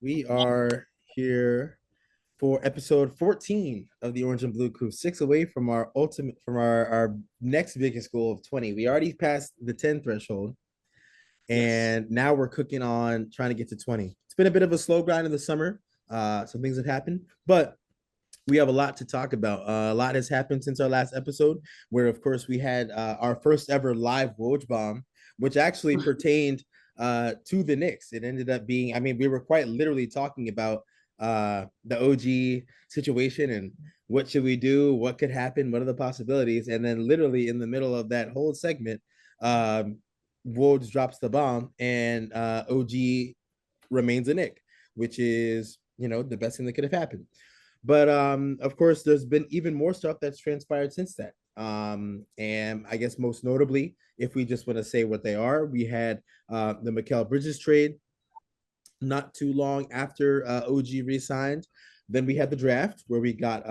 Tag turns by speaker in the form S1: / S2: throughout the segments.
S1: We are here for episode 14 of the Orange and Blue Crew, six away from our next biggest goal of 20. We already passed the 10 threshold,
S2: Yes.
S1: and now we're cooking on trying to get to 20. It's been a bit of a slow grind in the summer. Some things have happened, but we have a lot to talk about. A lot has happened since our last episode, where of course we had our first ever live Woj bomb, which actually pertained to the Knicks. It ended up being, I mean, we were quite literally talking about the OG situation and what should we do, what could happen, what are the possibilities, and then literally in the middle of that whole segment, um, Woj drops the bomb, and OG remains a Knick, which is the best thing that could have happened. But of course, there's been even more stuff that's transpired since that. And I guess most notably, if we just want to say what they are, we had the Mikal Bridges trade not too long after OG resigned. Then we had the draft where we got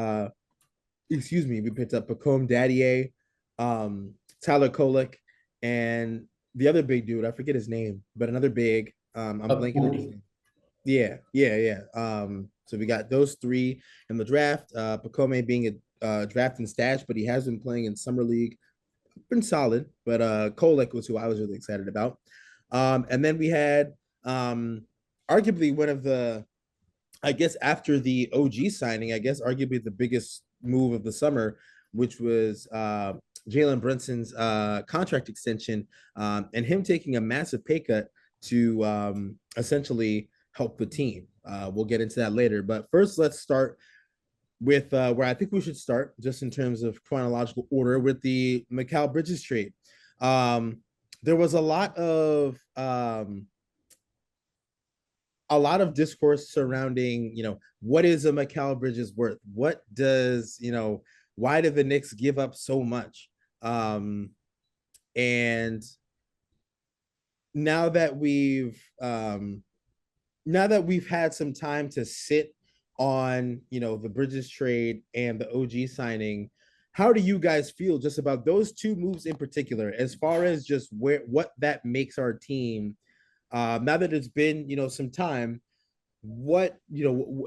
S1: we picked up Pacome Daddier, Tyler Kolek, and the other big dude, I forget his name, but another big, I'm blanking on his
S2: Booty.
S1: name. Yeah. So we got those three in the draft. Pacome being a draft and stash, but he has been playing in summer league, been solid. But Kolek was who I was really excited about. And then we had arguably one of the, I guess after the OG signing, I guess arguably the biggest move of the summer, which was Jalen Brunson's contract extension, and him taking a massive pay cut to essentially help the team. We'll get into that later. But first, let's start with where I think we should start, just in terms of chronological order, with the Mikal Bridges trade. Um, there was a lot of discourse surrounding, what is a Mikal Bridges worth? What does, why did the Knicks give up so much? And now that we've had some time to sit on, the Bridges trade and the OG signing, how do you guys feel just about those two moves in particular, as far as just what that makes our team, now that it's been, some time? What,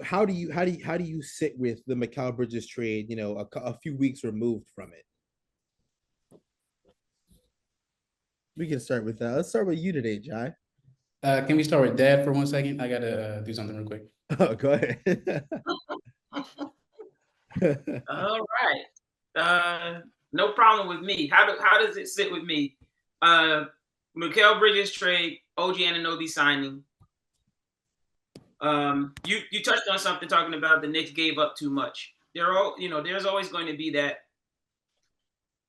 S1: how do you sit with the Mikal Bridges trade, a few weeks removed from it? We can start with that. Let's start with you today, Jai.
S2: Can we start with Dad for 1 second? I gotta do something real quick.
S1: Oh, go ahead.
S3: All right. No problem with me. How does it sit with me? Uh, Mikal Bridges trade, OG Anunoby signing. You touched on something talking about the Knicks gave up too much. There's always going to be that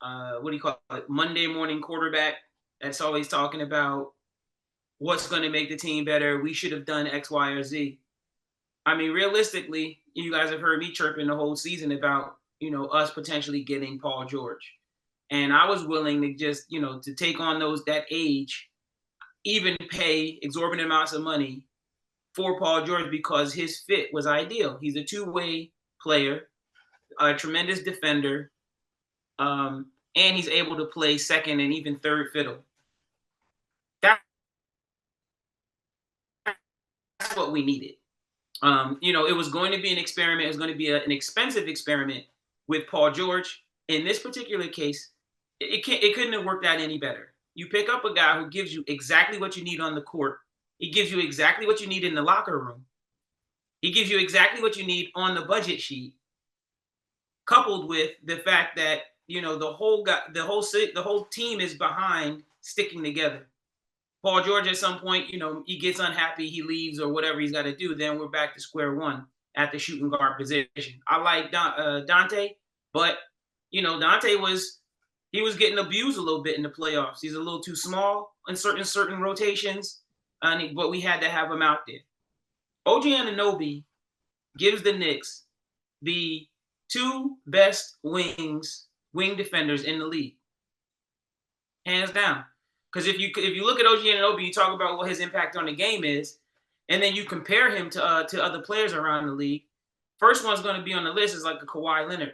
S3: what do you call it? Monday morning quarterback that's always talking about what's going to make the team better. We should have done X, Y, or Z. I mean, realistically, you guys have heard me chirping the whole season about, us potentially getting Paul George. And I was willing to just, to take on that age, even pay exorbitant amounts of money for Paul George because his fit was ideal. He's a two-way player, a tremendous defender, and he's able to play second and even third fiddle. That's what we needed. It was going to be an experiment. It was going to be an expensive experiment with Paul George. In this particular case, it couldn't have worked out any better. You pick up a guy who gives you exactly what you need on the court. He gives you exactly what you need in the locker room. He gives you exactly what you need on the budget sheet, coupled with the fact that the whole team is behind sticking together. Paul George at some point, he gets unhappy, he leaves or whatever he's got to do. Then we're back to square one at the shooting guard position. I like Dante, but Dante was getting abused a little bit in the playoffs. He's a little too small in certain rotations, but we had to have him out there. OG Anunoby gives the Knicks the two best wing defenders in the league, hands down. Because if you look at OG Anunoby, you talk about what his impact on the game is, and then you compare him to other players around the league. First one's going to be on the list is like a Kawhi Leonard.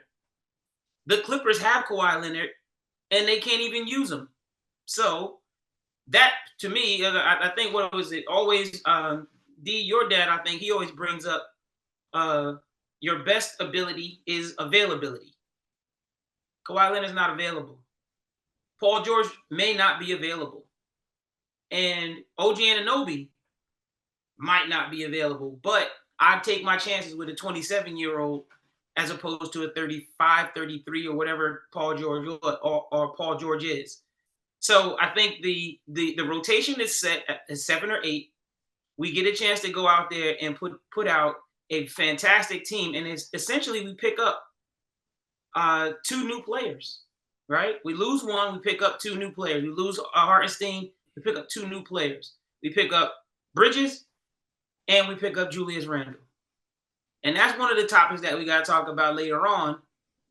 S3: The Clippers have Kawhi Leonard, and they can't even use him. So that, to me, I think what was it always D, your dad, I think he always brings up your best ability is availability. Kawhi Leonard's not available. Paul George may not be available. And OG Anunoby might not be available, but I'd take my chances with a 27-year-old as opposed to a 35, 33, or whatever Paul George or Paul George is. So I think the rotation is set at 7 or 8. We get a chance to go out there and put out a fantastic team, and it's essentially we pick up 2 new players, right? We lose one, we pick up 2 new players. We lose Hartenstein, we pick up 2 new players. We pick up Bridges, and we pick up Julius Randle. And that's one of the topics that we got to talk about later on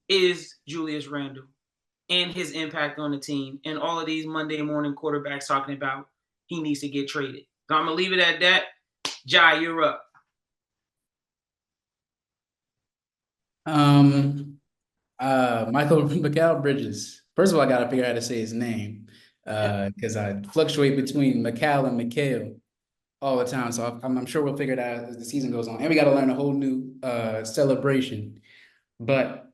S3: is Julius Randle and his impact on the team, and all of these Monday morning quarterbacks talking about he needs to get traded. So I'm going to leave it at that. Jai, you're up.
S2: Mikal Bridges. First of all, I got to figure out how to say his name because I fluctuate between Mikal and Mikal all the time. So I'm sure we'll figure it out as the season goes on. And we got to learn a whole new celebration. But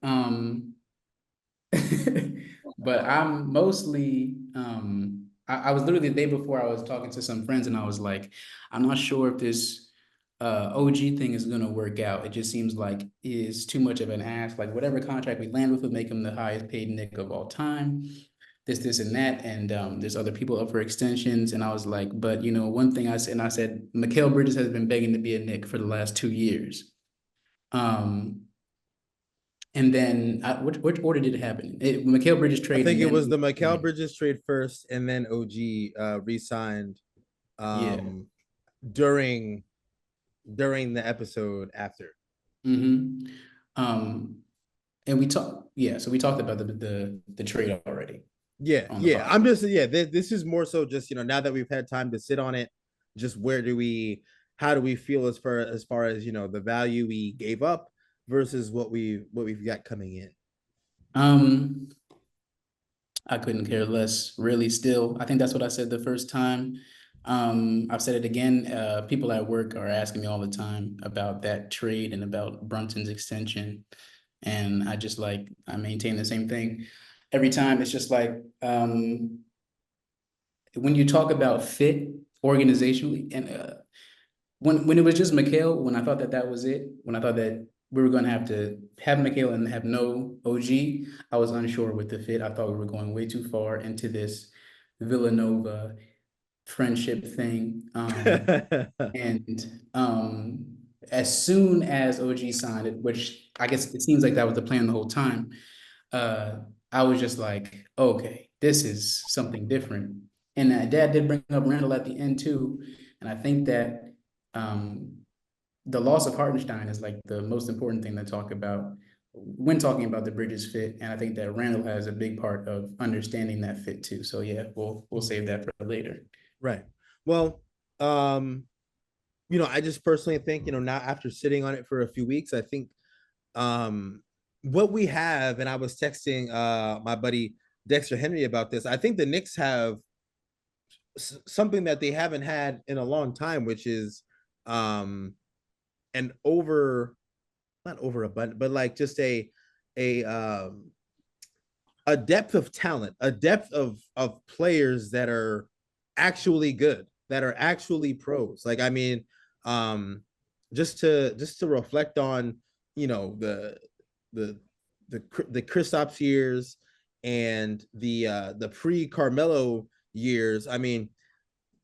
S2: but I'm mostly I was literally the day before I was talking to some friends and I was like, I'm not sure if this OG thing is going to work out. It just seems like is too much of an ask. Like whatever contract we land with would make him the highest paid Knick of all time. This and that, and there's other people up for extensions. And I was like, but you know, one thing I said, Mikal Bridges has been begging to be a Knick for the last 2 years. And then which order did it happen? Mikal Bridges trade.
S1: I think it was the Mikal Bridges trade first, and then OG re-signed during the episode after.
S2: Mm-hmm. And we talked, so we talked about the trade already.
S1: Yeah. I'm just this is more so just, you know, now that we've had time to sit on it, just how do we feel as far as, you know, the value we gave up versus what we've got coming in.
S2: I couldn't care less, really. Still, I think that's what I said the first time. I've said it again. People at work are asking me all the time about that trade and about Brunson's extension, and I maintain the same thing every time. It's just like when you talk about fit organizationally, and when it was just Mikal, when I thought that was it, when I thought that we were going to have Mikal and have no OG, I was unsure with the fit. I thought we were going way too far into this Villanova friendship thing. And as soon as OG signed it, which I guess it seems like that was the plan the whole time, I was just like, okay, this is something different. And Dad did bring up Randall at the end too. And I think that the loss of Hartenstein is like the most important thing to talk about when talking about the Bridges fit. And I think that Randall has a big part of understanding that fit too. So yeah, we'll save that for later.
S1: Right. Well, you know, I just personally think, you know, now after sitting on it for a few weeks, I think what we have, and I was texting my buddy Dexter Henry about this, I think the Knicks have something that they haven't had in a long time, which is not overabundant, but like just a depth of talent, a depth of players that are actually good, that are actually pros. Like, I mean, just to reflect on, you know, the Kristaps years and the pre-Carmelo years. I mean,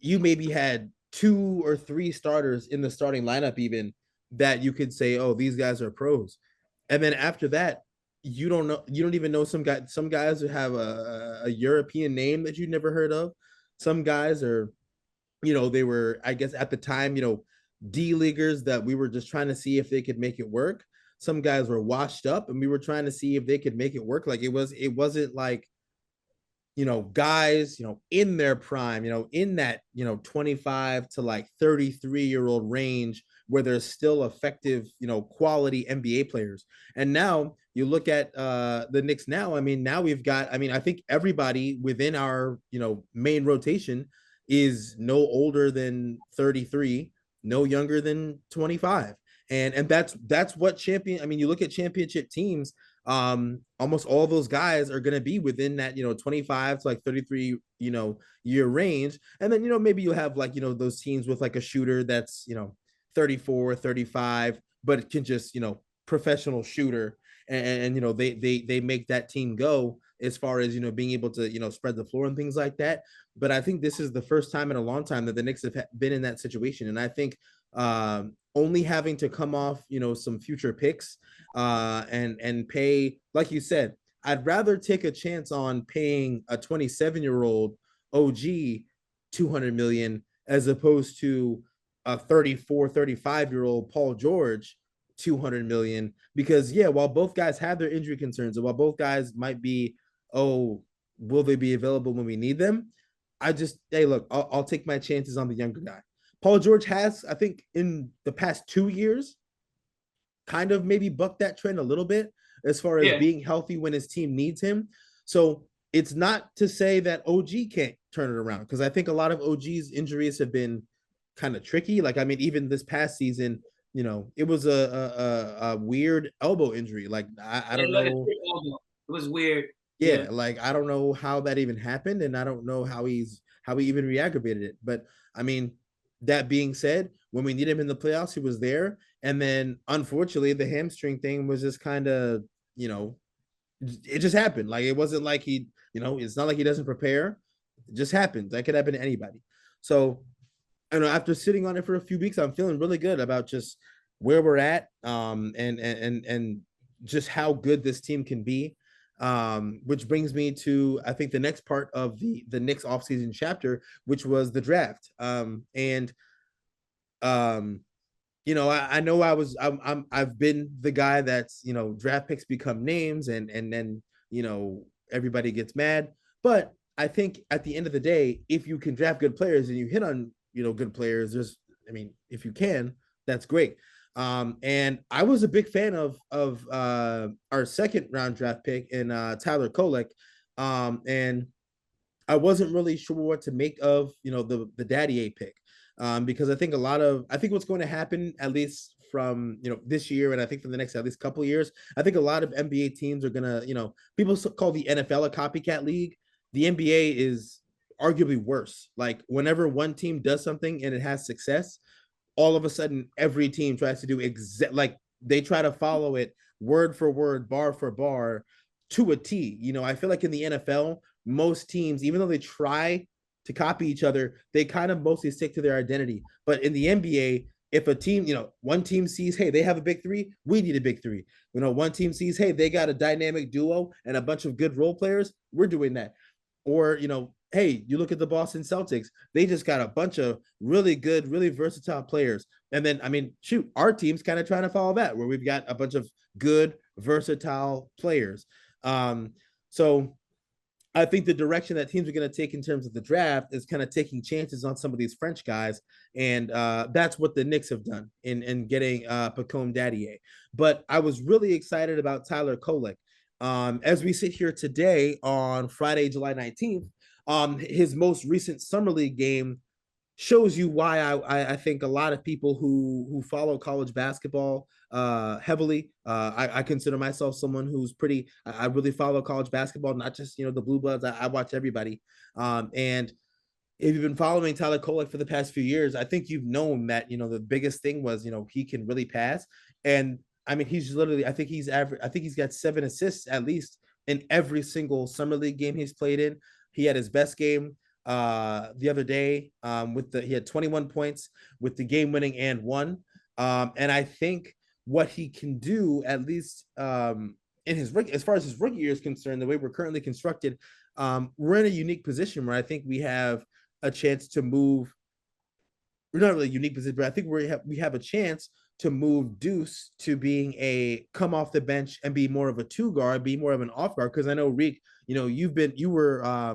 S1: you maybe had 2 or 3 starters in the starting lineup even that you could say, oh, these guys are pros. And then after that, you don't even know some guys who have a European name that you never heard of. Some guys are, you know, they were, I guess at the time, you know, D-leaguers that we were just trying to see if they could make it work. Some guys were washed up and we were trying to see if they could make it work. Like it wasn't like, you know, guys, you know, in their prime, you know, in that, you know, 25 to like 33-year-old range where there's still effective, you know, quality NBA players. And now you look at the Knicks now, I mean, now we've got, I mean, I think everybody within our, you know, main rotation is no older than 33, no younger than 25. And that's what champion. I mean, you look at championship teams, almost all those guys are going to be within that, 25 to like 33, year range. And then, maybe you'll have like, those teams with like a shooter that's, 34, 35, but can just, professional shooter. And they make that team go as far as, being able to, spread the floor and things like that. But I think this is the first time in a long time that the Knicks have been in that situation. And I think only having to come off, some future picks and pay, like you said, I'd rather take a chance on paying a 27-year-old OG 200 million as opposed to a 34, 35-year-old Paul George 200 million. Because while both guys have their injury concerns and while both guys might be, will they be available when we need them? Hey, look, I'll take my chances on the younger guy. Paul George has, I think, in the past 2 years, kind of maybe bucked that trend a little bit as far as being healthy when his team needs him. So it's not to say that OG can't turn it around, because I think a lot of OG's injuries have been kind of tricky. Like, I mean, even this past season, it was a weird elbow injury. Like, I don't know.
S3: It was weird.
S1: Yeah, like I don't know how that even happened, and I don't know how he even re-aggravated it. But I mean, that being said, when we need him in the playoffs, he was there. And then unfortunately, the hamstring thing was just kind of, it just happened. Like, it wasn't like he, it's not like he doesn't prepare. It just happens. That could happen to anybody. So, after sitting on it for a few weeks, I'm feeling really good about just where we're at, and just how good this team can be. Which brings me to, I think, the next part of the Knicks offseason chapter, which was the draft. I know I've been the guy that's, draft picks become names and then, everybody gets mad. But I think at the end of the day, if you can draft good players and you hit on, good players, if you can, that's great. And I was a big fan of our second round draft pick in Tyler Kolek. And I wasn't really sure what to make of, the Daddy A pick. Because I think what's going to happen, at least from, this year, and I think for the next at least couple of years, I think a lot of NBA teams are going to, people call the NFL a copycat league. The NBA is arguably worse. Like, whenever one team does something and it has success, all of a sudden every team tries to do like they try to follow it word for word, bar for bar to a T. I feel like in the NFL, most teams, even though they try to copy each other, they kind of mostly stick to their identity. But in the NBA, if a team, one team sees, hey, they have a big three, we need a big three. One team sees, hey, they got a dynamic duo and a bunch of good role players, we're doing that. Or, hey, you look at the Boston Celtics, they just got a bunch of really good, really versatile players. And then, our team's kind of trying to follow that, where we've got a bunch of good, versatile players. So I think the direction that teams are going to take in terms of the draft is kind of taking chances on some of these French guys. And that's what the Knicks have done in getting Pacome Daddier. But I was really excited about Tyler Kolek. As we sit here today on Friday, July 19th, his most recent summer league game shows you why I think a lot of people who follow college basketball heavily. I consider myself someone who's I really follow college basketball, not just, the Blue Bloods. I watch everybody. And if you've been following Tyler Kolek for the past few years, I think you've known that, the biggest thing was, he can really pass. And he's literally, I think he's got 7 assists at least in every single summer league game he's played in. He had his best game the other day he had 21 points with the game winning and one. And I think what he can do, at least in his as far as his rookie year is concerned, the way we're currently constructed, we're in a unique position where I think we have a chance to move. We're not really a unique position, but I think we have a chance to move Deuce to being a come off the bench and be more of a 2 guard, be more of an off guard. Because I know, Reek, you were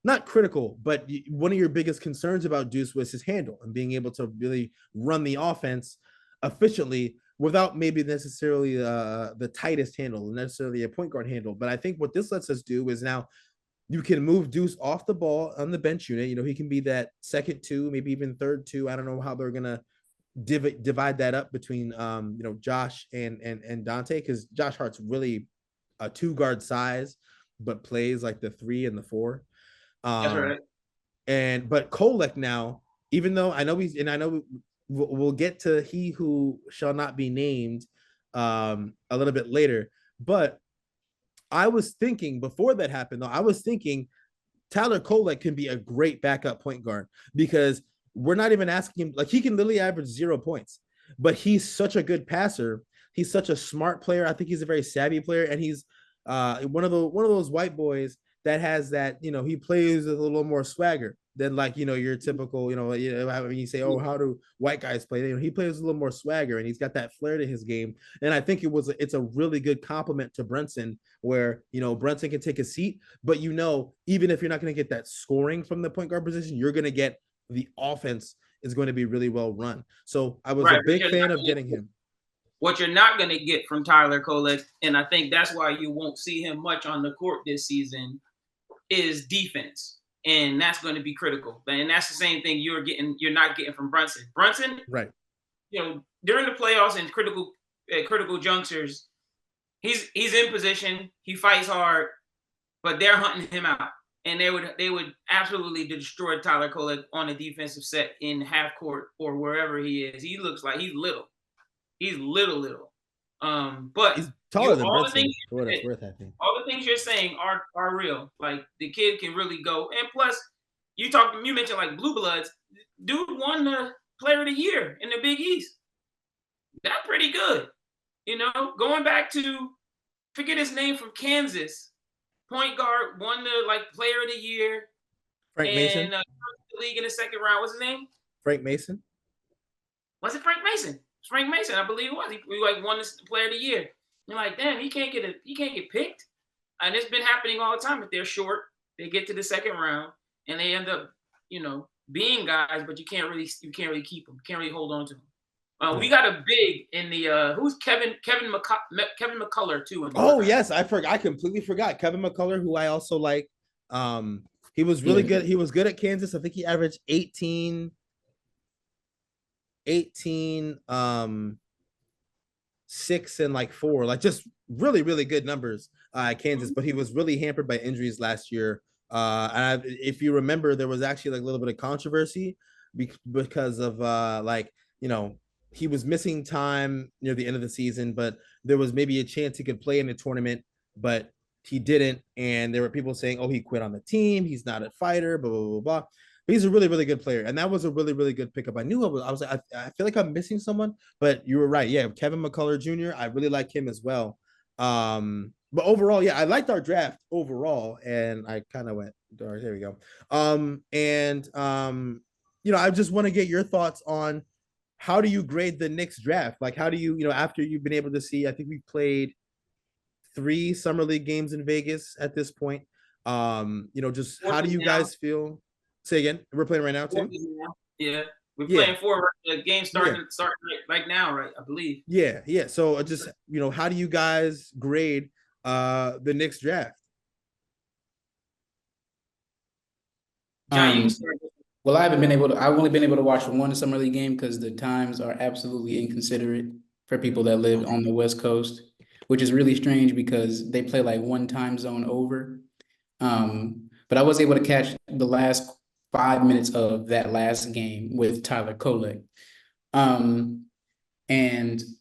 S1: not critical, but one of your biggest concerns about Deuce was his handle and being able to really run the offense efficiently without maybe necessarily the tightest handle, necessarily a point guard handle. But I think what this lets us do is now you can move Deuce off the ball on the bench unit. He can be that second 2, maybe even third 2. I don't know how they're going to divide that up between Josh and Dante, because Josh Hart's really a 2 guard size, but plays like the 3 and the 4.
S3: That's right.
S1: But Kolek now, even though I know we'll get to he who shall not be named a little bit later, but I was thinking before that happened though, I was thinking Tyler Kolek can be a great backup point guard, because we're not even asking him, like, he can literally average 0 points, but he's such a good passer. He's such a smart player. I think he's a very savvy player, and he's one of those white boys that has that, he plays with a little more swagger than, like, your typical, when you say, oh, how do white guys play? He plays a little more swagger, and he's got that flair to his game. And I think it's a really good compliment to Brunson, where, Brunson can take a seat, but, even if you're not going to get that scoring from the point guard position, you're going to get the offense is going to be really well run. So I was a big fan of getting him.
S3: What you're not going to get from Tyler Kolek, and I think that's why you won't see him much on the court this season, is defense. And that's going to be critical. And that's the same thing you're not getting from Brunson. Brunson,
S1: right?
S3: During the playoffs and critical junctures, he's in position. He fights hard, but they're hunting him out, and they would absolutely destroy Tyler Kolek on a defensive set in half court or wherever he is. He looks like he's little. He's little. But
S1: he's taller than Brunson, for what it's worth, I think.
S3: All the things you're saying are real. Like, the kid can really go. And plus, you mentioned like Blue Bloods. Dude won the Player of the Year in the Big East. That's pretty good. Going back to, forget his name, from Kansas, point guard, won the Player of the Year.
S1: Frank Mason.
S3: The league in the second round. What's his name?
S1: Frank Mason.
S3: Was it Frank Mason? Frank Mason, I believe it was. He won this Player of the Year. You're like, damn, he can't get picked. And it's been happening all the time. If they're short, they get to the second round and they end up, being guys, but you can't really keep them. You can't really hold on to them. We got a big in the who's Kevin McCullough too.
S1: Oh yes, I completely forgot Kevin McCullough, who I also like. He was really good. He was good at Kansas. I think he averaged 18, 6 and 4, just really, really good numbers at Kansas, but he was really hampered by injuries last year. And if you remember, there was actually a little bit of controversy because of he was missing time near the end of the season, but there was maybe a chance he could play in the tournament, but he didn't. And there were people saying, oh, he quit on the team. He's not a fighter, blah, blah, blah, blah. But he's a really, really good player. And that was a really, really good pickup. I was like, I feel like I'm missing someone, but you were right. Yeah. Kevin McCullough Jr. I really like him as well. But overall, yeah, I liked our draft overall. And I kind of went, there we go. I just want to get your thoughts on, how do you grade the Knicks draft? How do you, after you've been able to see, I think we've played 3 summer league games in Vegas at this point. Just how do you guys feel? Say again. We're playing right now too.
S3: Yeah, we're playing 4 games starting right now, right? I believe.
S1: Yeah. So just how do you guys grade the Knicks draft?
S2: Well, I've only been able to watch 1 summer league game because the times are absolutely inconsiderate for people that live on the West Coast, which is really strange because they play 1 time zone over. But I was able to catch the last 5 minutes of that last game with Tyler Kolek. And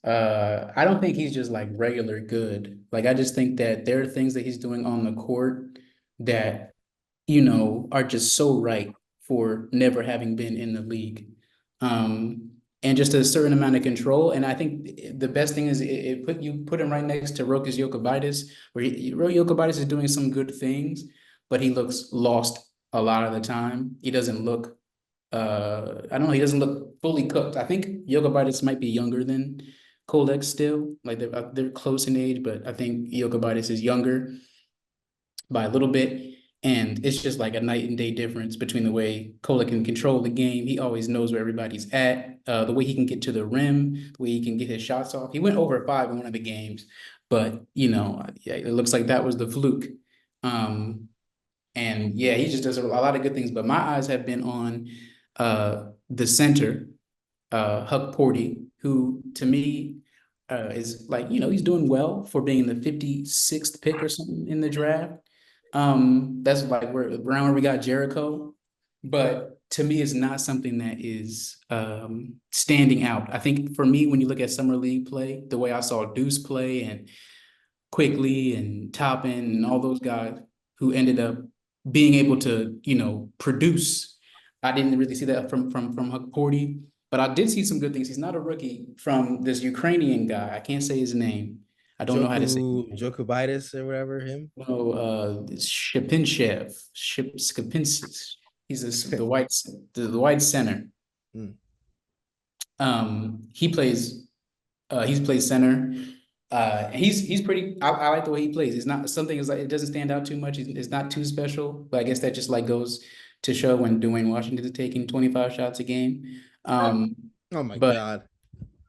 S2: I don't think he's just regular good. I just think that there are things that he's doing on the court that, are just so right for never having been in the league. And just a certain amount of control. And I think the best thing is you put him right next to Rokas Jokubaitis, where Jokubaitis is doing some good things, but he looks lost a lot of the time. He doesn't look, I don't know, he doesn't look fully cooked. I think Jokubaitis might be younger than Kolek still. They're close in age, but I think Jokubaitis is younger by a little bit. And it's just a night and day difference between the way Kolek can control the game. He always knows where everybody's at, the way he can get to the rim, the way he can get his shots off. He went over 5 in one of the games, but, it looks like that was the fluke. And yeah, he just does a lot of good things. But my eyes have been on the center, Huck Porty, who to me is like, he's doing well for being the 56th pick or something in the draft. That's like around where we got Jericho. But to me, it's not something that is standing out. I think for me, when you look at summer league play, the way I saw Deuce play and Quickly and Toppin and all those guys who ended up being able to, produce. I didn't really see that from Huck Porty, but I did see some good things. He's not a rookie from this Ukrainian guy. I can't say his name. I don't know how to say his name.
S1: Jokubitis or whatever, him.
S2: No, Shipinchev, Shipinsis. He's the white center. He plays center. He's pretty. I like the way he plays. It's not something is like it doesn't stand out too much. It's not too special, but I guess that just like goes to show when Dwayne Washington is taking 25 shots a game.
S1: Oh my God.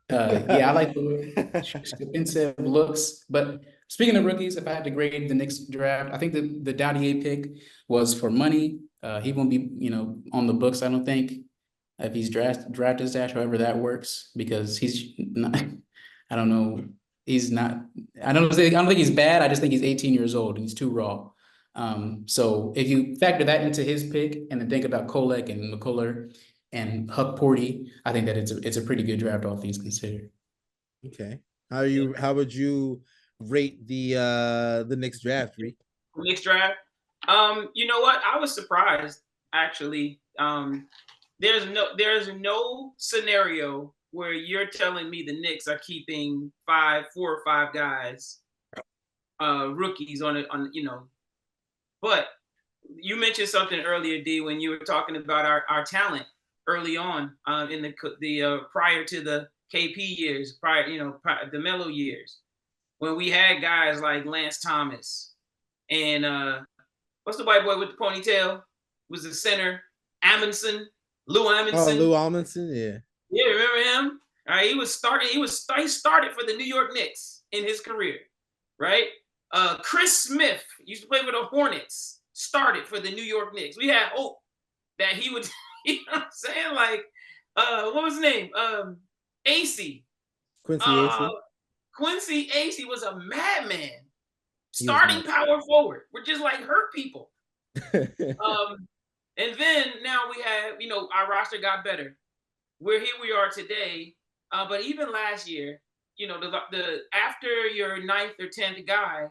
S2: Yeah, I like the way Skipincev looks. But speaking of rookies, if I had to grade the Knicks draft, I think the Dadier pick was for money. He won't be, on the books, I don't think, if he's drafted stash, however that works, because he's not, I don't know. He's not, I don't think he's bad. I just think he's 18 years old and he's too raw. So if you factor that into his pick and then think about Kolek and McCullough and Huck Porty, I think that it's a pretty good draft, all things considered.
S1: Okay. How would you rate the Knicks draft, Reek?
S3: Knicks draft? You know what? I was surprised, actually. There's no scenario where you're telling me the Knicks are keeping 4 or 5 guys, rookies on. But you mentioned something earlier, D, when you were talking about our talent early on in the prior to the KP years, the Melo years, when we had guys like Lance Thomas and what's the white boy with the ponytail? Was the center Lou Amundson?
S1: Oh, Lou Amundson, yeah.
S3: Yeah, remember him? All right, he started for the New York Knicks in his career, right? Chris Smith used to play for the Hornets, started for the New York Knicks. We had hope that he would, you know what I'm saying? Like, what was his name? Acey.
S1: Quincy Acey.
S3: Quincy Acey was a madman. Starting power forward. We're just like hurt people. And then now we have, our roster got better. Here we are today. But even last year, the after your 9th or 10th guy,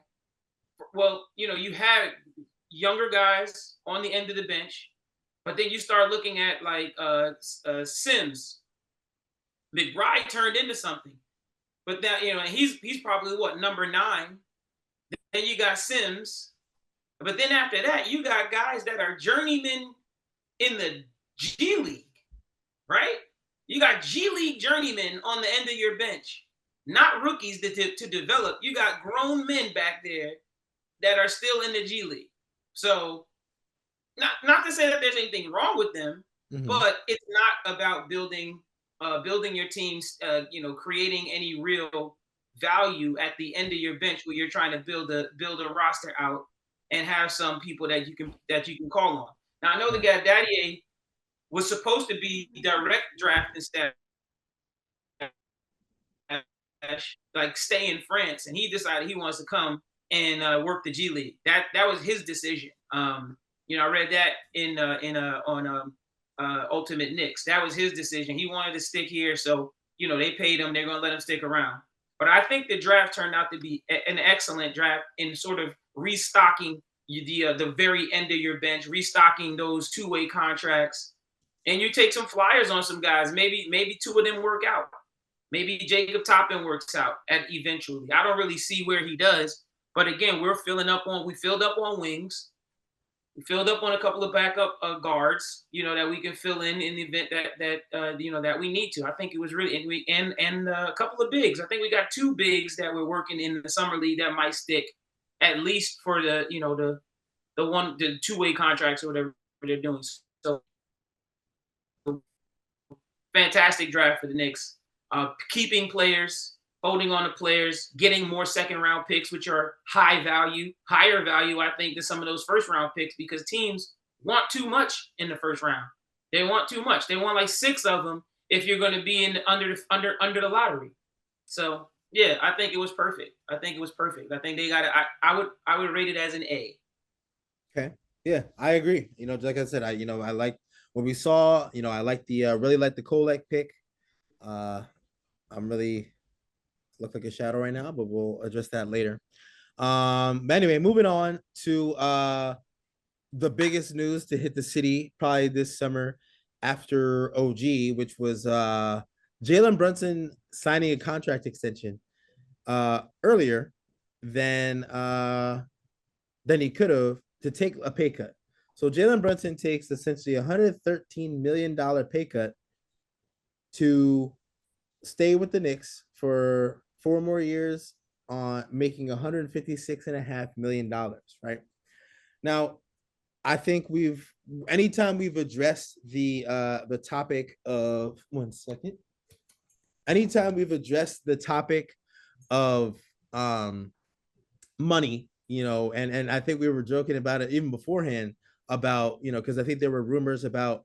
S3: well, you had younger guys on the end of the bench, but then you start looking at like Sims. McBride turned into something, but that he's probably number 9. Then you got Sims, but then after that you got guys that are journeymen in the G League, right? You got G League journeymen on the end of your bench, not rookies to develop. You got grown men back there that are still in the G League. So, not to say that there's anything wrong with them, but it's not about building your teams, creating any real value at the end of your bench where you're trying to build a roster out and have some people that you can call on. Now I know the guy Dadier was supposed to be direct draft instead, like stay in France, and he decided he wants to come and work the G League. That was his decision. I read that on Ultimate Knicks. That was his decision. He wanted to stick here, so they paid him. They're gonna let him stick around. But I think the draft turned out to be an excellent draft in sort of restocking the very end of your bench, restocking those 2-way contracts, and you take some flyers on some guys. Maybe 2 of them work out. Maybe Jacob Toppin works out eventually. I don't really see where he does, but again, we filled up on wings. We filled up on a couple of backup guards, that we can fill in the event that we need to. I think it was really and a couple of bigs. I think we got 2 bigs that we're working in the summer league that might stick, at least for the 2-way contracts or whatever they're doing. So fantastic draft for the Knicks. Keeping players, holding on to players, getting more second-round picks, which are higher value, I think, than some of those first-round picks, because teams want too much in the first round. They want too much. They want like 6 of them, if you're going to be in under the lottery. So yeah, I think it was perfect. I think they got it. I would rate it as an A.
S1: Okay. Yeah, I agree. Like I said, I like what we saw. I like the really like the Kolek pick. I'm really look like a shadow right now, but we'll address that later. But anyway, moving on to the biggest news to hit the city probably this summer after OG, which was Jalen Brunson signing a contract extension earlier than he could have to take a pay cut. So Jalen Brunson takes essentially $113 million pay cut to stay with the Knicks for 4 more years on making $156.5 million, right? Now, I think anytime we've addressed the topic of anytime we've addressed the topic of money, and I think we were joking about it even beforehand about, because I think there were rumors about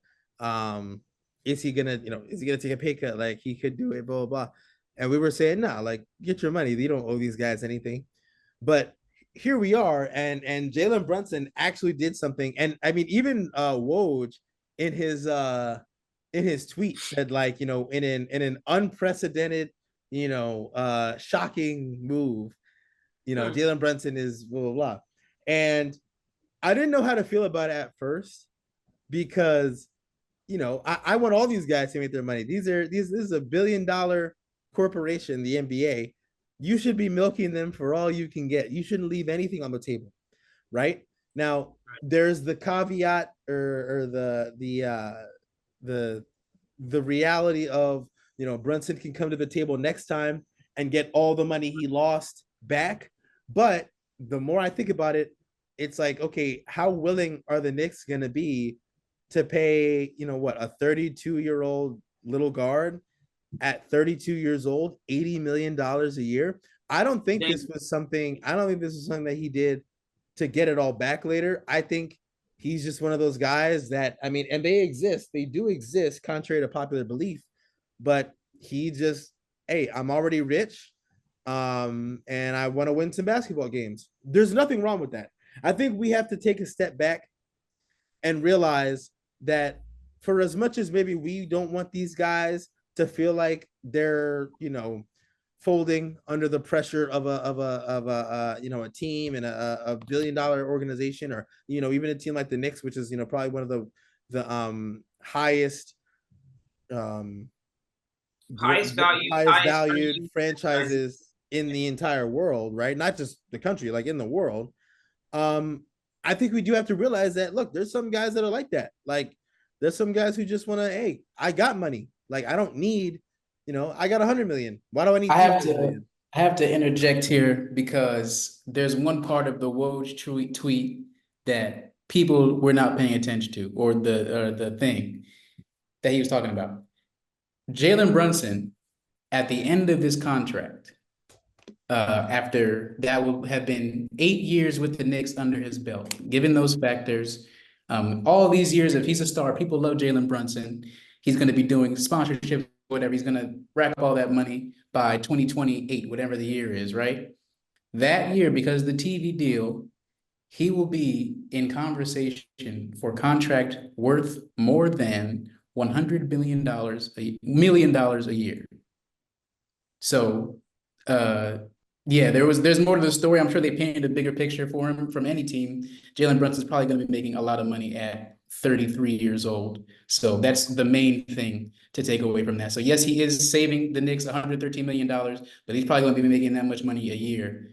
S1: is he gonna take a pay cut, like he could do it, blah blah blah. And we were saying, nah, like get your money. You don't owe these guys anything. But here we are, and Jalen Brunson actually did something. And I mean, even Woj in his tweet said, like, in an unprecedented, shocking move, Jalen Brunson is blah blah blah. And I didn't know how to feel about it at first because I want all these guys to make their money. This is a $1 billion corporation, the NBA. You should be milking them for all you can get. You shouldn't leave anything on the table, right? Now, there's the caveat or the reality of, Brunson can come to the table next time and get all the money he lost back. But the more I think about it, it's like, okay, how willing are the Knicks going to be to pay, a 32-year-old little guard at 32 years old, $80 million a year? I don't think this was something that he did to get it all back later. I think he's just one of those guys that, I mean, and they do exist, contrary to popular belief, but he just, hey, I'm already rich, and I want to win some basketball games. There's nothing wrong with that. I think we have to take a step back and realize that for as much as maybe we don't want these guys to feel like they're, folding under the pressure of a team and a $1 billion organization, or, even a team like the Knicks, which is, probably one of the highest valued franchises in the entire world, right? Not just the country, like in the world. I think we do have to realize that, look, there's some guys that are like that. Like, there's some guys who just want to, hey, I got money. Like, I don't need, I got 100 million. Why do I need?
S2: I have to interject here because there's one part of the Woj tweet that people were not paying attention to, or the thing that he was talking about. Jalen Brunson, at the end of this contract, after that will have been 8 years with the Knicks under his belt, given those factors, all these years, if he's a star, people love Jalen Brunson. He's going to be doing sponsorship, whatever. He's going to rack up all that money by 2028, whatever the year is, right? That year, because of the TV deal, he will be in conversation for contract worth more than $100 million a year. So, yeah, there's more to the story. I'm sure they painted a bigger picture for him from any team. Jalen Brunson's probably going to be making a lot of money at 33 years old. So that's the main thing to take away from that. So yes, he is saving the Knicks $113 million, but he's probably going to be making that much money a year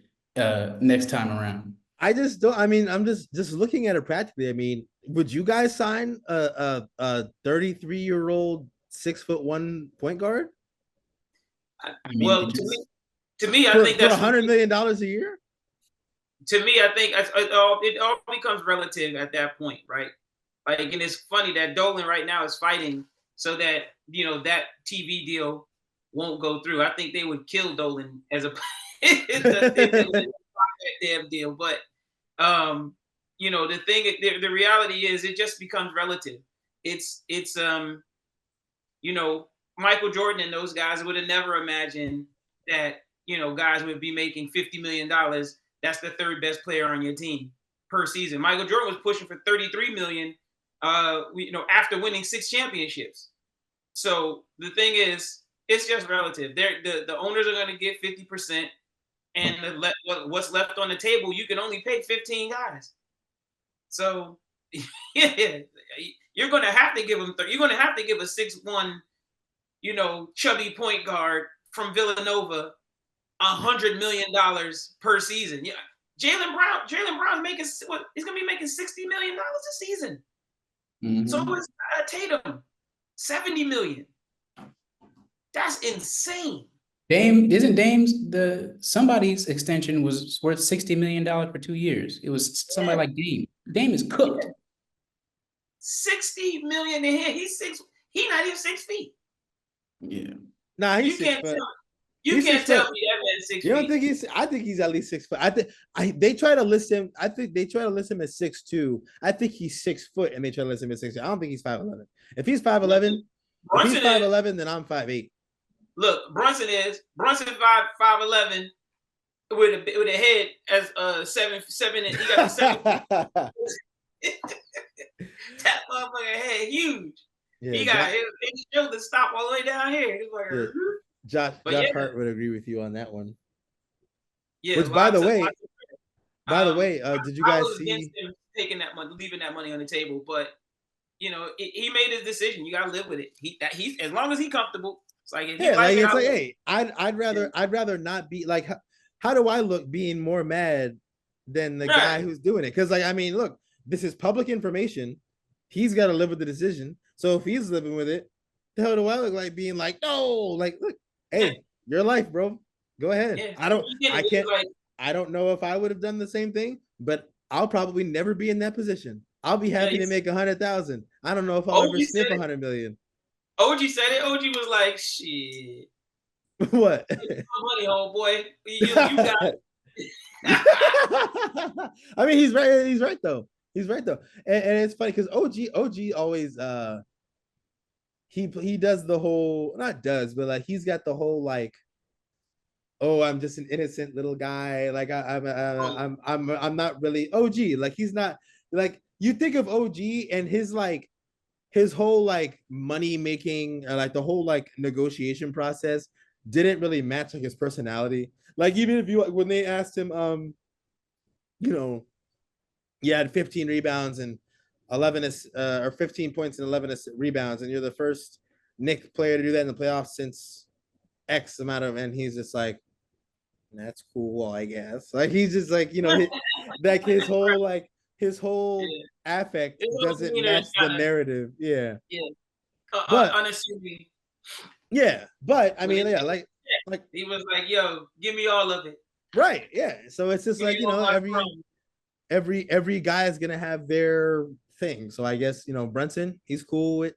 S2: next time around.
S1: I just don't. I mean, I'm just looking at it practically. I mean, would you guys sign a 33-year-old 6'1" point guard?
S3: I mean, well, to me, I think that's
S1: $100 million a year.
S3: To me, I think it all becomes relative at that point, right? Like, and it's funny that Dolan right now is fighting so that that TV deal won't go through. I think they would kill Dolan as a damn deal. But the reality is it just becomes relative. It's Michael Jordan and those guys would have never imagined that, guys would be making $50 million. That's the third best player on your team per season. Michael Jordan was pushing for $33 million, after winning 6 championships. So the thing is, it's just relative. The owners are going to get 50%, and what's left on the table, you can only pay 15 guys. So yeah, you're going to have to give them. You're going to have to give a 6'1", chubby point guard from Villanova $100 million per season. Yeah, Jalen Brown's making what? He's going to be making $60 million a season.
S2: Mm-hmm.
S3: So is Tatum, $70 million. That's insane.
S2: Dame's somebody's extension was worth $60 million for 2 years. It was somebody like Dame. Dame is cooked.
S3: 60 million in here. He's not even 6 feet.
S2: Yeah.
S1: Nah, he's
S3: you
S1: 6
S3: can't
S1: foot.
S3: tell. You can't tell me that man's 6 feet.
S1: You don't think he's? I think he's at least 6 foot. They try to list him. I think they try to list him at 6'2". I think he's 6 foot, and they try to list him at 6'2". I don't think he's 5'11". If he's 5'11", then I'm 5'8".
S3: Look, Brunson 5'11" with a head as 7. He got a 7. That motherfucker head huge. Yeah, he got his shoulders stop all the way down here. He's like,
S1: yeah. Josh Hart would agree with you on that one.
S3: Yeah.
S1: Which, by the way, did you guys see
S3: him taking that money, leaving that money on the table? But he made his decision. You gotta live with it. He's as long as he's comfortable. It's like
S1: hey, I'd rather not be like. How do I look being more mad than the guy who's doing it? Because look, this is public information. He's got to live with the decision. So if he's living with it, the hell do I look like being like, no, like, look, hey, your life, bro. Go ahead. Yeah. I don't know if I would have done the same thing, but I'll probably never be in that position. I'll be happy to make 100,000. I don't know if I'll ever sniff 100 million.
S3: OG said it. OG was like, shit.
S1: What?
S3: Money, old boy. You got it.
S1: I mean, he's right. He's right though. And it's funny because OG always he does the whole, not does, but like he's got the whole like, oh, I'm just an innocent little guy. Like I'm not really OG. Like he's not, like you think of OG and his whole like money making, like the whole like negotiation process didn't really match like his personality. Like even if you, when they asked him, you had 15 rebounds and 11 or 15 points and 11 rebounds, and you're the first Knicks player to do that in the playoffs since X amount of, and he's just like, that's cool, I guess. Like he's just like, like his whole affect doesn't match the narrative. Yeah. But unassuming. Yeah, but I mean, like
S3: he was like, yo, give me all of it.
S1: Right. Yeah. So it's just like, every guy is gonna have their thing. So I guess Brunson, he's cool with.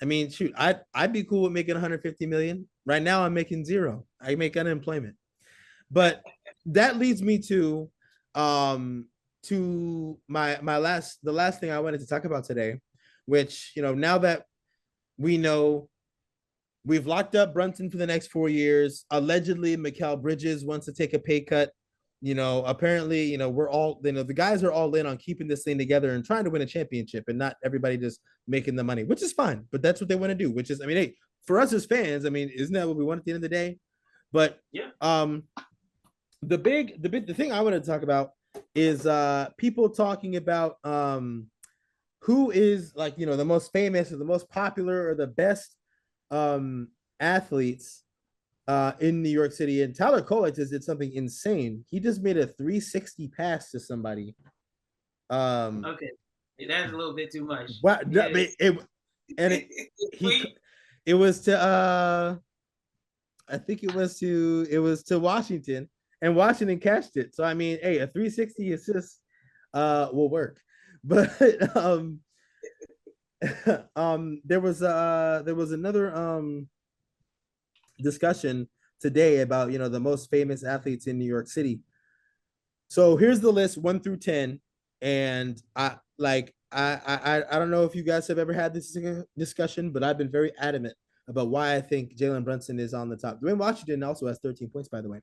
S1: I mean, shoot, I'd be cool with making 150 million. Right now, I'm making 0. I make unemployment. But that leads me to the last thing I wanted to talk about today, which now that we know we've locked up Brunson for the next 4 years. Allegedly, Mikal Bridges wants to take a pay cut. Apparently, we're all, the guys are all in on keeping this thing together and trying to win a championship and not everybody just making the money, which is fine. But that's what they want to do, which is, I mean, hey, for us as fans, I mean, isn't that what we want at the end of the day? But
S3: yeah,
S1: the thing I want to talk about is people talking about who is like, the most famous or the most popular or the best athletes in New York City. And Tyler Cole just did something insane. He just made a 360 pass to somebody.
S3: Okay, that's a little bit too much.
S1: Wow, it was to I think it was to Washington, and Washington cashed it. So I mean, hey, a 360 assist will work. But there was another discussion today about the most famous athletes in New York City. So here's the list 1 through 10, and I don't know if you guys have ever had this discussion, but I've been very adamant about why I think Jalen Brunson is on the top. Dwayne Washington also has 13 points, by the way.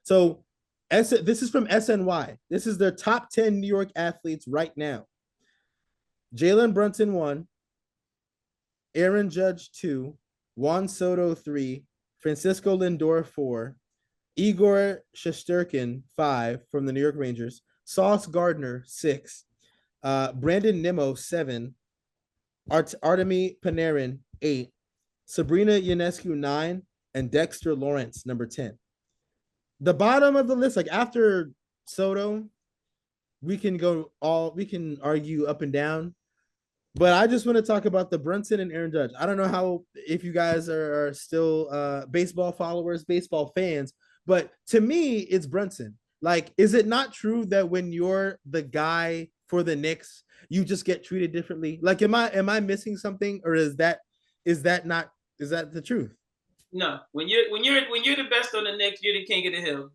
S1: So this is from SNY. This is their top 10 New York athletes right now. Jalen Brunson 1, Aaron Judge 2, Juan Soto 3, Francisco Lindor 4, Igor Shesterkin 5 from the New York Rangers, Sauce Gardner 6, Brandon Nimmo 7, Artemi Panarin 8, Sabrina Ionescu 9, and Dexter Lawrence number 10. The bottom of the list, like after Soto, we can argue up and down. But I just want to talk about the Brunson and Aaron Judge. I don't know if you guys are still baseball followers, baseball fans, but to me, it's Brunson. Like, is it not true that when you're the guy for the Knicks, you just get treated differently? Like, am I missing something, or is that the truth?
S3: No, when you're the best on the Knicks, you're the king of the hill.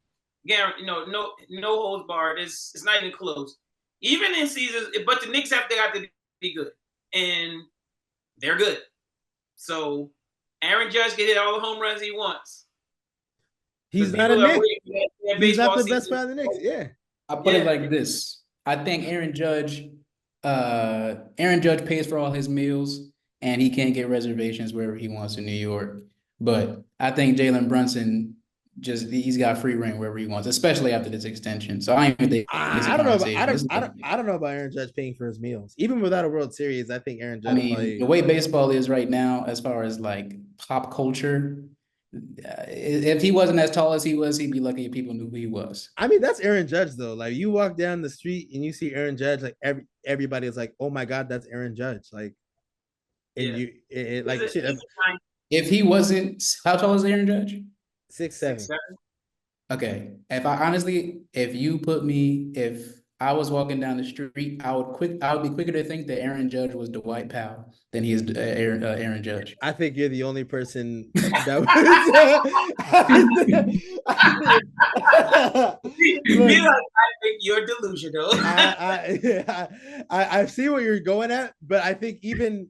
S3: Guarantee, no holds barred. It's not even close. Even in seasons, but the Knicks have to be good, and they're good. So Aaron Judge can hit all the home runs he wants.
S1: He's not a Knick. He's not the best player on the Knicks. Yeah.
S2: I put it like this. I think Aaron Judge pays for all his meals, and he can't get reservations wherever he wants in New York. But I think Jalen Brunson he's got free reign wherever he wants, especially after this extension. So I don't think
S1: I don't know about Aaron Judge paying for his meals. Even without a World Series, I think Aaron Judge.
S2: The way baseball is right now, as far as like pop culture, if he wasn't as tall as he was, he'd be lucky if people knew who he was.
S1: I mean, that's Aaron Judge though. Like, you walk down the street and you see Aaron Judge, like everybody is like, "Oh my God, that's Aaron Judge!" Like, and
S2: if he wasn't, how tall is Aaron Judge?
S1: 6'7".
S2: Okay. If I was walking down the street, I would be quicker to think that Aaron Judge was Dwight Powell than he is Aaron Judge.
S1: I think you're the only person that
S3: I think you're delusional.
S1: I see what you're going at, but I think even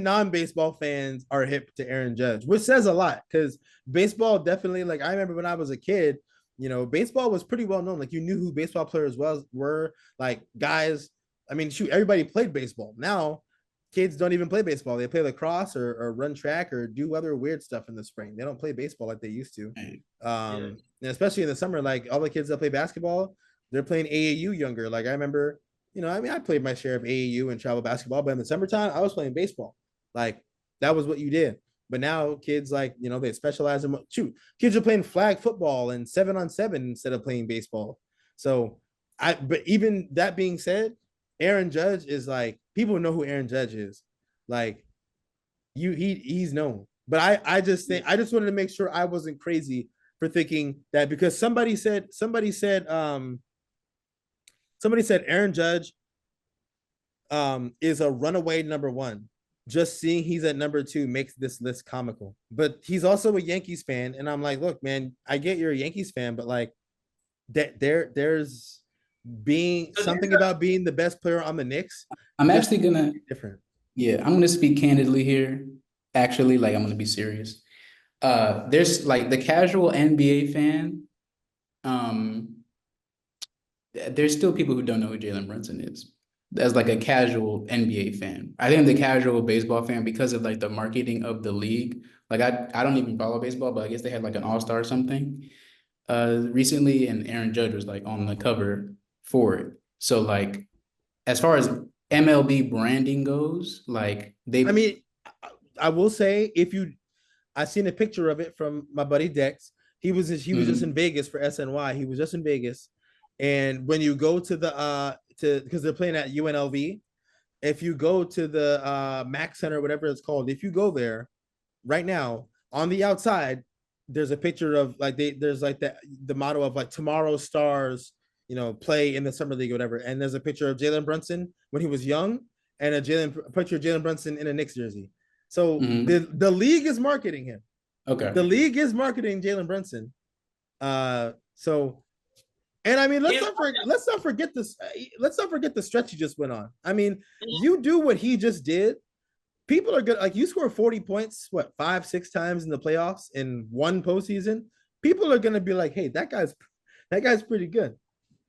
S1: non-baseball fans are hip to Aaron Judge, which says a lot, because baseball definitely, like, I remember when I was a kid, baseball was pretty well known. Like, you knew who baseball players were, like, guys. I mean, shoot, everybody played baseball. Now, kids don't even play baseball. They play lacrosse or run track or do other weird stuff in the spring. They don't play baseball like they used to. And especially in the summer, like, all the kids that play basketball, they're playing AAU younger. Like, I remember, I played my share of AAU and travel basketball, but in the summertime, I was playing baseball. Like, that was what you did. But now kids, like, they specialize in kids are playing flag football and 7-on-7 instead of playing baseball. So but even that being said, Aaron Judge is, like, people know who Aaron Judge is. Like, he's known. But I just wanted to make sure I wasn't crazy for thinking that, because somebody said Aaron Judge is a runaway number one. Just seeing he's at number 2 makes this list comical. But he's also a Yankees fan, and I'm like, look, man, I get you're a Yankees fan, but, like, there's being something about being the best player on the Knicks.
S2: I'm actually gonna
S1: different.
S2: Yeah, I'm gonna speak candidly here. Actually, like, I'm gonna be serious. There's, like, the casual NBA fan. There's still people who don't know who Jalen Brunson is. As, like, a casual NBA fan. I think the casual baseball fan, because of, like, the marketing of the league, like, I don't even follow baseball, but I guess they had, like, an all-star or something recently, and Aaron Judge was, like, on the cover for it. So, like, as far as MLB branding goes, like,
S1: I will say, I've seen a picture of it from my buddy Dex. He was just in Vegas for SNY. He was just in Vegas. And when you go to because they're playing at UNLV, if you go to the Mac Center, whatever it's called, if you go there right now, on the outside, there's a picture of, like, there's, like, the motto of, like, tomorrow's stars, play in the summer league or whatever. And there's a picture of Jalen Brunson when he was young, and a picture of Jalen Brunson in a Knicks jersey. So the league is marketing him.
S2: Okay.
S1: The league is marketing Jalen Brunson. And I mean, let's not forget this. Let's not forget the stretch he just went on. I mean, you do what he just did, people are good. Like you score 40 points, what, 5, 6 times in the playoffs in one postseason. People are gonna be like, hey, that guy's pretty good.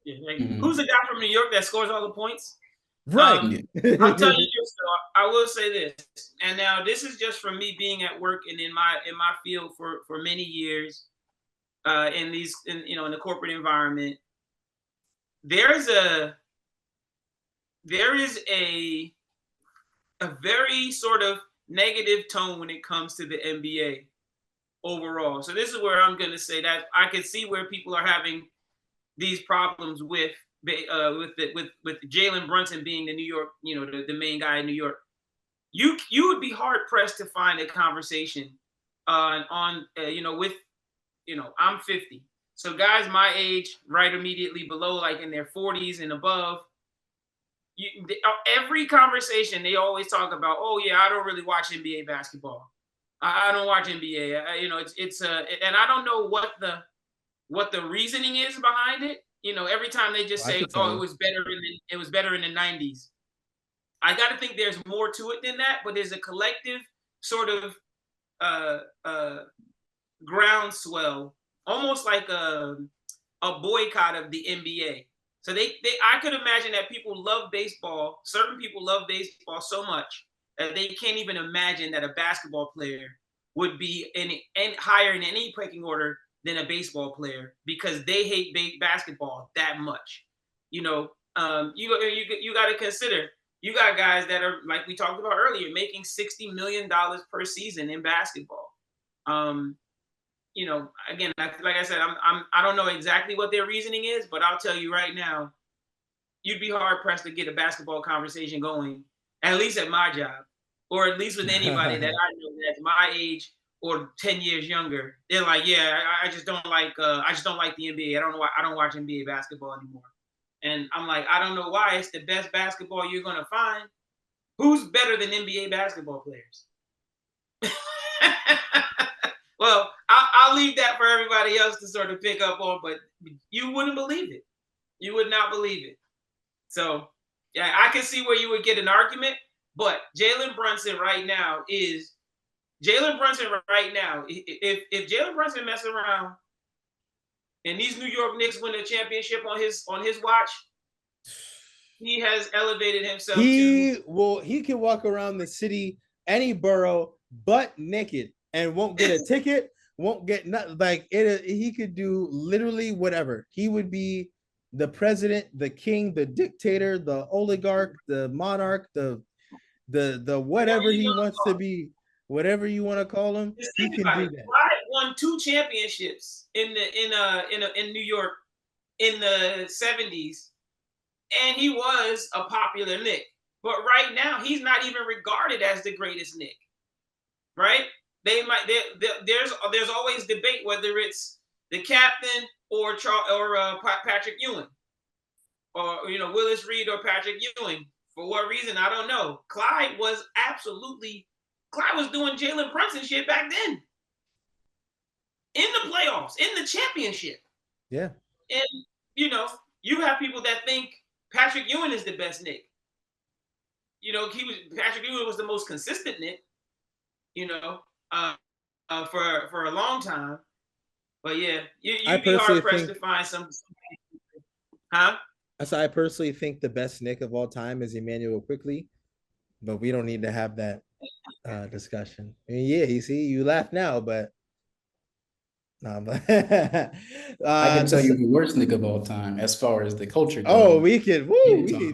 S3: Yeah, like, who's the guy from New York that scores all the points?
S1: Right.
S3: I'll tell you this though. I will say this, and now this is just from me being at work and in my field for many years, in the corporate environment. There is a very sort of negative tone when it comes to the NBA overall. So this is where I'm going to say that I can see where people are having these problems with Jalen Brunson being the New York, the main guy in New York. You would be hard pressed to find a conversation I'm 50. So guys my age, right immediately below, like in their 40s and above, every conversation they always talk about, oh yeah, I don't really watch NBA basketball. I don't watch NBA. And I don't know what the reasoning is behind it. Every time they just say, oh, it was better in the 90s. I got to think there's more to it than that, but there's a collective sort of groundswell, almost like a boycott of the NBA. So I could imagine that people love baseball. Certain people love baseball so much that they can't even imagine that a basketball player would be higher in any pecking order than a baseball player because they hate basketball that much. You got to consider, you got guys that are, like we talked about earlier, making $60 million per season in basketball. Again, like I said, I don't know exactly what their reasoning is, but I'll tell you right now, you'd be hard pressed to get a basketball conversation going, at least at my job, or at least with anybody that I know that's my age or 10 years younger. They're like, yeah, I just don't like the NBA. I don't watch NBA basketball anymore. And I'm like, I don't know why. It's the best basketball you're gonna find. Who's better than NBA basketball players? Well, I'll leave that for everybody else to sort of pick up on, but you wouldn't believe it. You would not believe it. So, yeah, I can see where you would get an argument, but Jalen Brunson right now, if Jalen Brunson messes around and these New York Knicks win a championship on his watch, he has elevated himself.
S1: He can walk around the city, any borough, butt naked, and won't get a ticket, won't get nothing. Like he could do literally whatever. He would be the president, the king, the dictator, the oligarch, the monarch, the whatever he wants to be, whatever you want to call him. He can do that.
S3: Clyde won 2 championships in New York in the 70s, and he was a popular Knick. But right now, he's not even regarded as the greatest Knick. Right? There's always debate whether it's the captain or Patrick Ewing, or Willis Reed or Patrick Ewing. For what reason, I don't know. Clyde was doing Jalen Brunson shit back then. In the playoffs, in the championship.
S1: Yeah.
S3: And you have people that think Patrick Ewing is the best Knick. Patrick Ewing was the most consistent Knick, for a long time. But yeah, you'd be hard pressed to find some. Huh?
S1: I personally think the best Knick of all time is Emmanuel Quickly, but we don't need to have that discussion. I mean, yeah, you laugh now, but no.
S2: I can tell you the worst Knick of all time as far as the culture goes.
S1: Oh, we could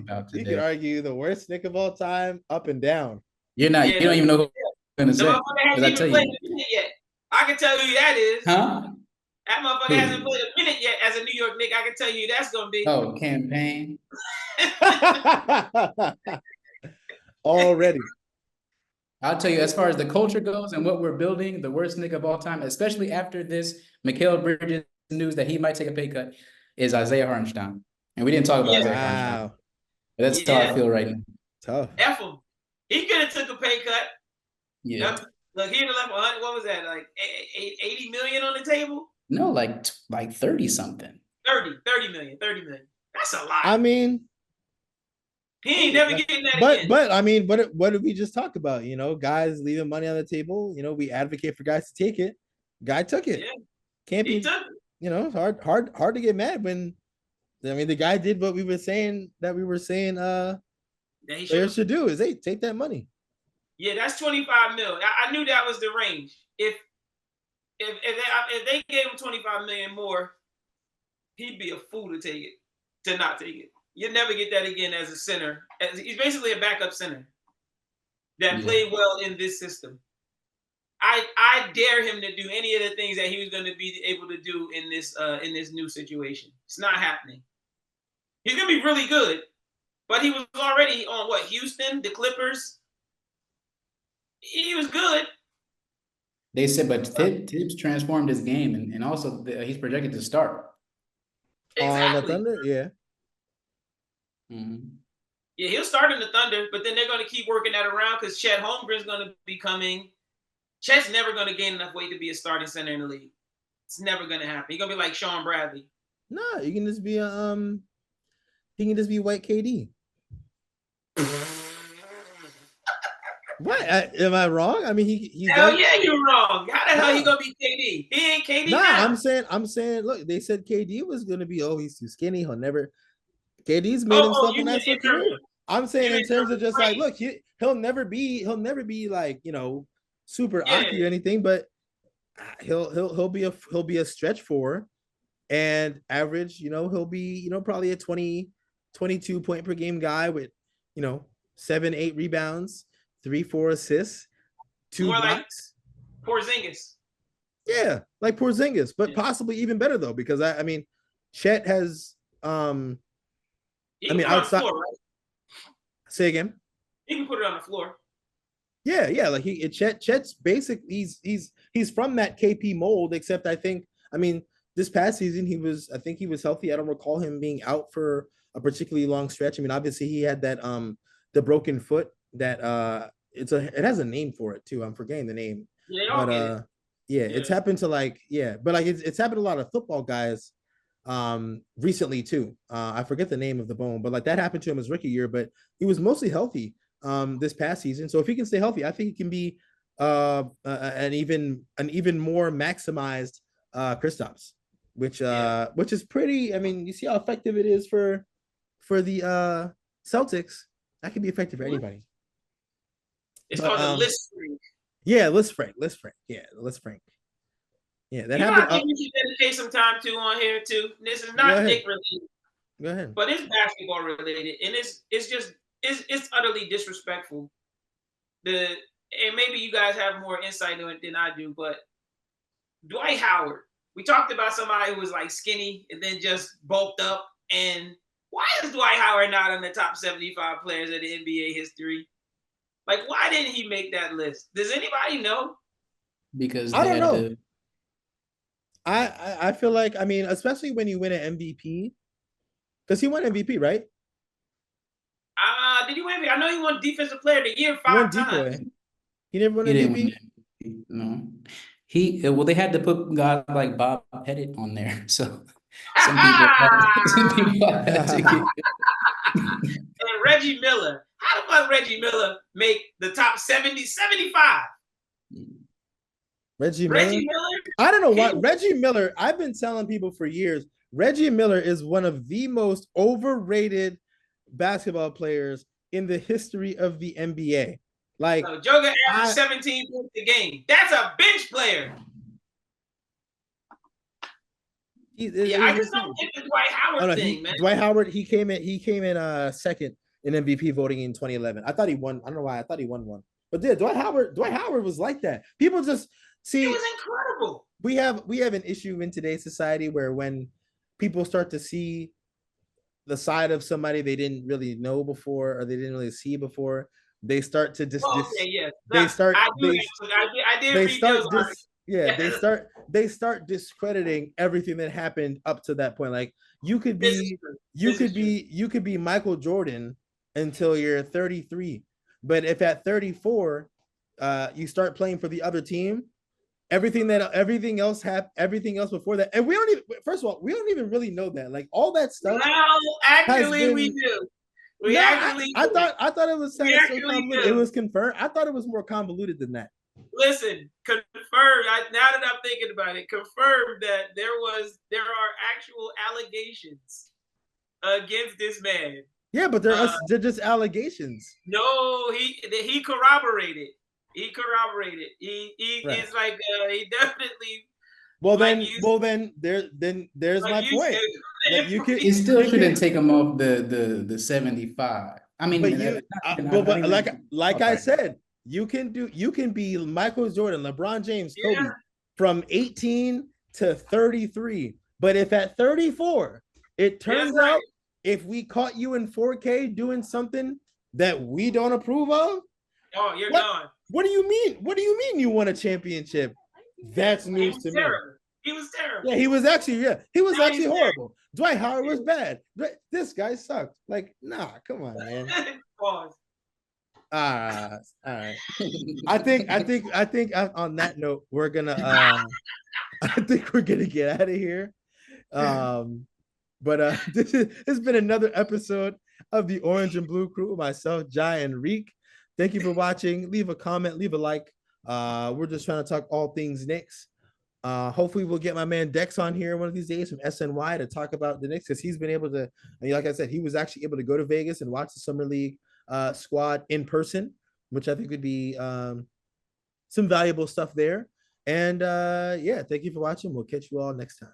S1: argue the worst Knick of all time up and down.
S2: You don't even know who I'm gonna say.
S3: Hasn't even played a minute yet. I can tell you that is.
S2: Huh?
S3: That motherfucker hasn't played a minute yet as a New York Knick. I can tell you that's gonna be.
S2: Oh, campaign.
S1: Already.
S2: I'll tell you, as far as the culture goes and what we're building, the worst Knick of all time, especially after this Mikal Bridges news that he might take a pay cut, is Isaiah Hartenstein. And we didn't talk about Isaiah Hartenstein. But that's how I feel right now.
S1: Tough.
S3: F him. He could have took a pay cut.
S2: Yeah.
S3: Look, he left. What was that? Like 80 million on the table?
S2: No, like 30 something.
S3: 30 million. That's a lot.
S1: I mean,
S3: He ain't never getting that again.
S1: But I mean, what did we just talk about? You know, guys leaving money on the table. You know, we advocate for guys to take it. Guy took it.
S3: Yeah,
S1: Can't
S3: he
S1: be.
S3: took it.
S1: You know, hard to get mad when. I mean, the guy did what we were saying. Players should do is they take that money.
S3: Yeah, that's 25 mil. I knew that was the range. If they gave him 25 million more, he'd be a fool to not take it. You'll never get that again as a center. He's basically a backup center that played well in this system. I dare him to do any of the things that he was going to be able to do in this new situation. It's not happening. He's going to be really good, but he was already on what, Houston, the Clippers. He was good.
S2: They said, but Tibbs transformed his game, and also he's projected to start.
S3: Exactly.
S1: On the Thunder, yeah.
S2: Mm-hmm.
S3: Yeah, he'll start in the Thunder, but then they're going to keep working that around because Chet Holmgren's going to be coming. Chet's never going to gain enough weight to be a starting center in the league. It's never going to happen. He's going to be like Sean Bradley.
S1: No, you can just be he can just be white KD. What? Am I wrong? I mean, he's
S3: hell yeah, you're wrong. How the hell he gonna be KD? He ain't KD.
S1: Nah,
S3: now.
S1: I'm saying. Look, they said KD was gonna be. Oh, he's too skinny. He'll never. KD's made himself a nice career. I'm saying in terms of just like, look, he'll never be like, you know, super Aki or anything, but he'll be a stretch four and average. You know, he'll be, you know, probably a 22 point per game guy with, you know, 7-8 rebounds. 3-4 assists, 2
S3: more
S1: blocks.
S3: Like Porzingis.
S1: Yeah, like Porzingis, but possibly even better though, because I mean, Chet has outside.
S3: Floor, right?
S1: Say again.
S3: He can put it on the floor.
S1: Yeah, like Chet's basically he's from that KP mold, except I mean, this past season he was healthy. I don't recall him being out for a particularly long stretch. I mean, obviously he had that the broken foot that it has a name for it too. I'm forgetting the name.
S3: Yeah, but
S1: it's happened to it's happened to a lot of football guys recently too. I forget the name of the bone, but like that happened to him his rookie year, but he was mostly healthy this past season. So if he can stay healthy, I think he can be an even more maximized Kristaps, which is pretty. I mean, you see how effective it is for the Celtics. That can be effective for anybody.
S3: It's called the list Frank.
S1: Yeah, list Frank. Yeah, list Frank. Yeah, that happened.
S3: I think we should dedicate some time to on here too. This is not Nick related.
S1: Go ahead.
S3: But it's basketball related, and it's utterly disrespectful. And maybe you guys have more insight on it than I do, but Dwight Howard. We talked about somebody who was like skinny and then just bulked up. And why is Dwight Howard not on the top 75 players of the NBA history? Like, why didn't he make that list? Does anybody know?
S2: Because
S1: I don't know. I feel like, I mean, especially when you win an MVP, because he won MVP, right?
S3: Did he win MVP? I know he won Defensive Player of the Year 5 times.
S1: He never won MVP?
S2: No. They had to put guys like Bob Pettit on there, so some people had to get.
S3: And Reggie Miller. How the fuck Reggie Miller make the top 75?
S1: Reggie Miller? I don't know what Reggie Miller. I've been telling people for years. Reggie Miller is one of the most overrated basketball players in the history of the NBA. Like,
S3: so Joker averaged 17 points a game. That's a bench player. I just don't get the Dwight Howard thing, man.
S1: Dwight Howard, he came in second in MVP voting in 2011. I thought he won. I don't know why. I thought he won one. But yeah, Dwight Howard was like that. People just see.
S3: He was incredible.
S1: We have an issue in today's society where when people start to see the side of somebody they didn't really know before or they didn't really see before, they start to they start discrediting everything that happened up to that point. Like you could be Michael Jordan until you're 33, but if at 34 you start playing for the other team, everything else before that, and we don't even really know that, like all that stuff.
S3: Well, actually, we do. We actually
S1: I thought it was so convoluted.
S3: do.
S1: It was confirmed. I thought it was more convoluted than that.
S3: Listen, confirmed. Now that I'm thinking about it, confirmed that there are actual allegations against this man.
S1: Yeah, but they're just allegations.
S3: No, he corroborated. He corroborated. He
S1: Right.
S3: is like he definitely.
S1: Well
S3: like
S1: then there's
S3: like
S1: my
S3: you
S1: point.
S3: said,
S1: That you can
S2: You still shouldn't take him off the 75. I mean,
S1: but like I said, you can be Michael Jordan, LeBron James, Kobe
S3: Yeah.
S1: from 18 to 33. But if at 34, it turns out if we caught you in 4K doing something that we don't approve of,
S3: oh, you're gone.
S1: What do you mean? What do you mean you won a championship? That's news to me.
S3: He was terrible.
S1: Yeah, he was actually horrible. Dwight Howard was bad. This guy sucked. Like, nah, come on, man.
S3: Pause.
S1: All right. I think on that note, we're gonna I think we're gonna get out of here. But this has been another episode of the Orange and Blue Crew. Myself, Jai, and Reek. Thank you for watching. Leave a comment, leave a like. We're just trying to talk all things Knicks. Hopefully we'll get my man Dex on here one of these days from SNY to talk about the Knicks, because he's been able to, like I said, he was actually able to go to Vegas and watch the Summer League squad in person, which I think would be some valuable stuff there. And yeah, thank you for watching. We'll catch you all next time.